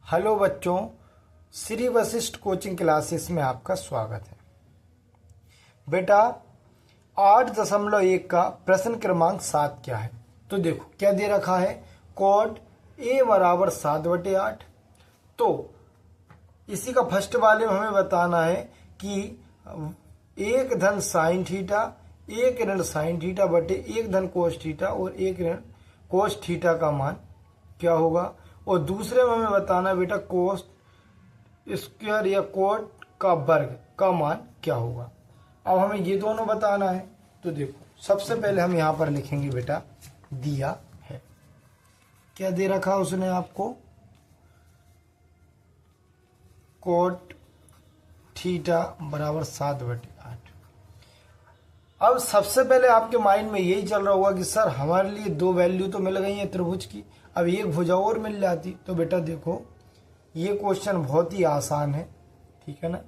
Hello बच्चों, Shri Vashishtha coaching classes में आपका स्वागत है। बेटा 8.1 का प्रश्न क्रमांक 7 क्या है? तो देखो क्या दे रखा है, कॉट ए बराबर 7/8। तो इसी का फर्स्ट वाले में हमें बताना है कि 1 धन साइन थीटा 1 ऋण साइन थीटा बटे 1 धन कोस थीटा और 1 ऋण कोस थीटा का मान क्या होगा। और दूसरे में हमें बताना है बेटा कोस स्क्वायर या कोट का वर्ग का मान क्या होगा। अब हमें ये दोनों बताना है। तो देखो सबसे पहले हम यहाँ पर लिखेंगे बेटा, दिया है क्या दे रखा उसने आपको, कोट थीटा बराबर 7/8। अब सबसे पहले आपके माइंड में यही चल रहा होगा कि सर हमारे लिए दो वैल्यू तो मिल गई है त्रिभुज की, अब एक भुजा और मिल जाती। तो बेटा देखो ये क्वेश्चन बहुत ही आसान है, ठीक है ना।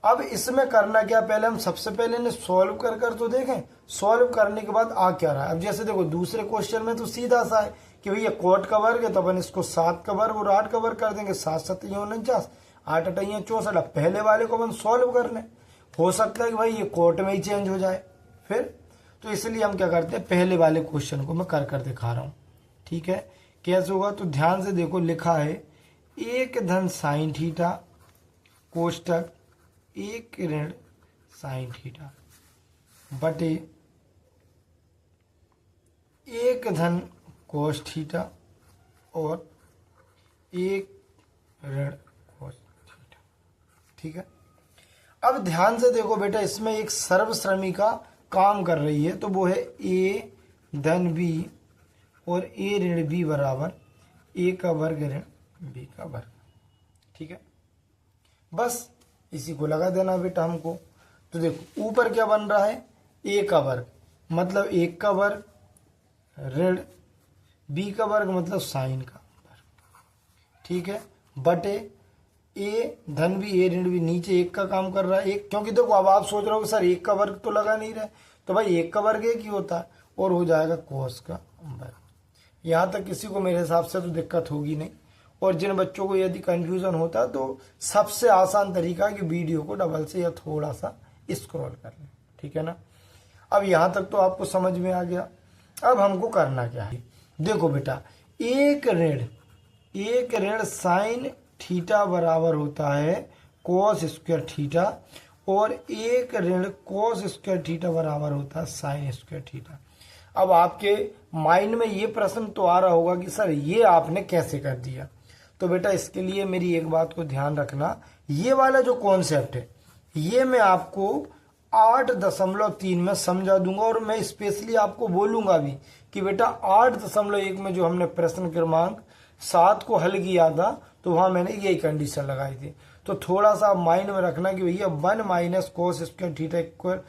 अब इसमें करना क्या, पहले हम सबसे पहले इन्हें सॉल्व कर तो देखें। सॉल्व करने के बाद आ क्या रहा है। अब जैसे देखो दूसरे क्वेश्चन में तो सीधा सा है कि भैया कोट का वर्ग है तो अपन इसको 7 का वर्ग और 8 का वर्ग कर देंगे। 7 7 49, 8 8 64। अब पहले वाले को अपन सॉल्व कर लें, हो सकता है कि भाई ये कोट में ही चेंज हो जाए फिर, तो इसलिए हम क्या करते हैं पहले वाले क्वेश्चन को मैं कर दिखा रहा हूं, ठीक है। कैसे होगा तो ध्यान से देखो, लिखा है 1 धन साइन थीटा कोष्टक 1 ऋण साइन थीटा बटे 1 धन कोस थीटा और 1 ऋण कोस थीटा, ठीक है। अब ध्यान से देखो बेटा, इसमें एक सर्वश्रमिका काम कर रही है, तो वो है ए धन बी और ए ऋण बी बराबर ए का वर्ग ऋण बी का वर्ग, ठीक है। बस इसी को लगा देना बेटा हमको। तो देखो ऊपर क्या बन रहा है, ए का वर्ग मतलब 1 का वर्ग ऋण बी का वर्ग मतलब साइन का वर्ग, ठीक है, बटे ए धन भी ए ऋण भी, नीचे 1 का काम कर रहा है 1, क्योंकि देखो अब आप सोच रहे हो सर 1 का वर्ग तो लगा नहीं रहे, तो भाई 1 का वर्ग 1 ही होता है और हो जाएगा कोस का वर्ग। यहाँ तक किसी को मेरे हिसाब से तो दिक्कत होगी नहीं। और जिन बच्चों को यदि कंफ्यूजन होता है तो सबसे आसान तरीका है कि वीडियो को डबल से या थोड़ा सा स्क्रॉल कर लें, ठीक है ना। अब यहाँ तक तो आपको समझ में आ गया। अब हमको करना क्या है, देखो बेटा एक ऋण साइन थीटा बराबर होता है कोस स्क्वायर थीटा और 1 ऋण कोस स्क्वायर थीटा बराबर होता है साइन स्क्वायर थीटा। अब आपके माइंड में ये प्रश्न तो आ रहा होगा कि सर ये आपने कैसे कर दिया। तो बेटा इसके लिए मेरी एक बात को ध्यान रखना, ये वाला जो कॉन्सेप्ट है ये मैं आपको 8.3 में समझा दूंगा और मैं स्पेशली आपको बोलूंगा भी कि बेटा 8.1 में जो हमने प्रश्न क्रमांक 7 को हल किया था तो वहां मैंने यही कंडीशन लगाई थी। तो थोड़ा सा माइंड में रखना कि भैया 1 minus cos square theta equal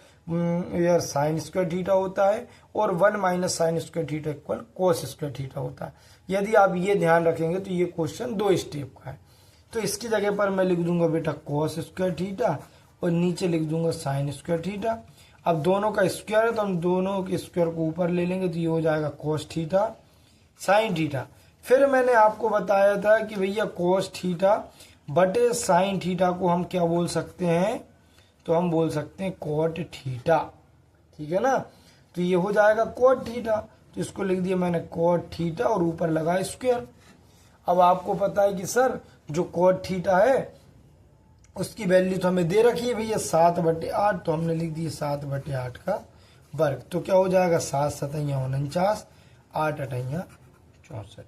sine square theta होता है और 1 minus sine square theta equal cos square theta होता है। यदि आप ये ध्यान रखेंगे तो ये क्वेश्चन 2 स्टेप का है। तो इसकी जगह पर मैं लिख दूंगा बेटा कोस स्क्वायर थीटा और नीचे लिख दूंगा साइन स्क्वायर थीटा। अब दोनों का स्क्वायर है तो हम दोनों के स्क्वायर को ऊपर ले लेंगे तो ये हो जाएगा कोस थीटा साइन थीटा। फिर मैंने आपको बताया था कि भैया कोस थीटा बटे साइन थीटा को हम क्या बोल सकते हैं, तो हम बोल सकते हैं कोट थीटा, ठीक है ना। तो ये हो जाएगा कोट थीटा, तो इसको लिख दिया मैंने कोट थीटा और ऊपर लगा स्क्वायर। अब आपको पता है कि सर जो कोट थीटा है उसकी वैल्यू तो हमें दे रखी है भैया 7/8, तो हमने लिख दिया 7/8 का वर्ग। तो क्या हो जाएगा 7 7 49, 8 8 64,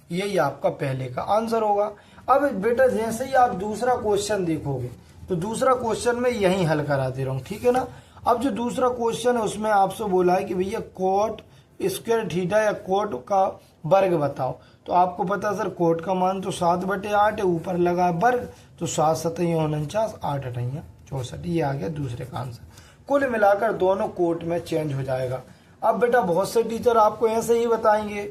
यही आपका पहले का आंसर होगा। अब बेटा जैसे ही आप दूसरा क्वेश्चन देखोगे तो दूसरा क्वेश्चन में यही हल करा दे रहा हूं, ठीक है ना। अब जो दूसरा क्वेश्चन है उसमें आपसे बोला है कि भैया कोट स्क्वायर थीटा या कोट का वर्ग बताओ। तो आपको पता है सर कोट का मान तो 7/8 है, ऊपर लगा वर्ग तो 7 7 49, 8 8 64, ये आ गया दूसरे का आंसर। कुल मिलाकर दोनों कोट में चेंज हो जाएगा। अब बेटा बहुत से टीचर आपको ऐसे ही बताएंगे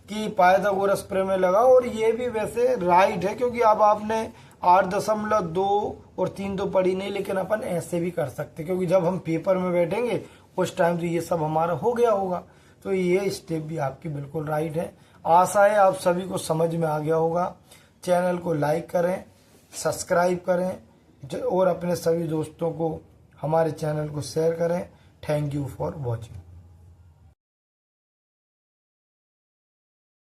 कि पाइथागोरस प्रमेय लगाओ, और ये भी वैसे राइट है क्योंकि अब आपने 8.2 और 3 तो पढ़ी नहीं, लेकिन अपन ऐसे भी कर सकते क्योंकि जब हम पेपर में बैठेंगे उस टाइम तो ये सब हमारा हो गया होगा। तो ये स्टेप भी आपकी बिल्कुल राइट है। आशा है आप सभी को समझ में आ गया होगा। चैनल को लाइक करें, सब्सक्राइब करें और अपने सभी दोस्तों को हमारे चैनल को शेयर करें। Thank you for watching.